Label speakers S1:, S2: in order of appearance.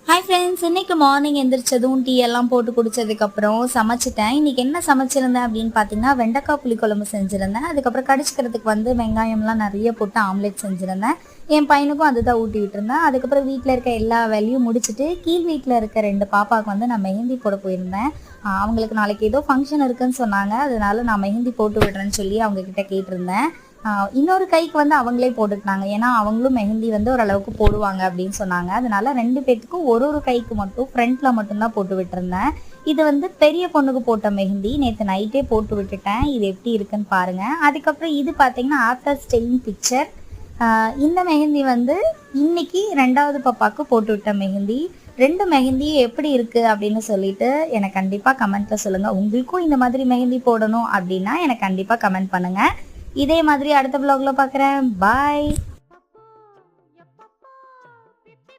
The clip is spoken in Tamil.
S1: ஹாய் ஃப்ரெண்ட்ஸ், இன்னைக்கு மார்னிங் எந்திரிச்சதும் டீ எல்லாம் போட்டு குடிச்சதுக்கப்புறம் சமைச்சிட்டேன். இன்னைக்கு என்ன சமைச்சிருந்தேன் அப்படின்னு பார்த்தீங்கன்னா, வெண்டைக்காய் புளிக்குழம்பு செஞ்சுருந்தேன். அதுக்கப்புறம் கடிச்சிக்கிறதுக்கு வந்து வெங்காயம்லாம் நிறைய போட்டு ஆம்லெட் செஞ்சுருந்தேன். என் பையனுக்கும் அதுதான் ஊட்டி விட்டுருந்தேன். அதுக்கப்புறம் வீட்டில் இருக்க எல்லா வேலையும் முடிச்சுட்டு கீழ் வீட்டில் இருக்க 2 பாப்பாவுக்கு வந்து நான் மெஹந்தி போட போயிருந்தேன். அவங்களுக்கு நாளைக்கு ஏதோ ஃபங்க்ஷன் இருக்குன்னு சொன்னாங்க. அதனால நான் மெஹந்தி போட்டு விடுறேன்னு சொல்லி அவங்க கிட்ட கேட்டிருந்தேன். இன்னொரு கைக்கு வந்து அவங்களே போட்டுக்கிட்டாங்க. ஏன்னா அவங்களும் மெஹந்தி வந்து ஓரளவுக்கு போடுவாங்க அப்படின்னு சொன்னாங்க. அதனால 2 பேத்துக்கும் ஒரு கைக்கு மட்டும் ஃப்ரண்ட்ல மட்டும்தான் போட்டு விட்டுருந்தேன். இது வந்து பெரிய பொண்ணுக்கு போட்ட மெஹந்தி நேற்று நைட்டே போட்டு விட்டுட்டேன். இது எப்படி இருக்குன்னு பாருங்க. அதுக்கப்புறம் இது பார்த்தீங்கன்னா ஆஃப்டர் ஸ்டேயிங் பிக்சர். இந்த மெஹந்தி வந்து இன்னைக்கு 2வது பாப்பாவுக்கு போட்டு விட்ட மெஹந்தி. 2 மெஹந்தி எப்படி இருக்கு அப்படின்னு சொல்லிட்டு எனக்கு கண்டிப்பா கமெண்ட்ல சொல்லுங்க. உங்களுக்கும் இந்த மாதிரி மெஹந்தி போடணும் அப்படின்னா எனக்கு கண்டிப்பா கமெண்ட் பண்ணுங்க. இதே மாதிரி அடுத்த vlogல பார்க்குறேன். பாய்.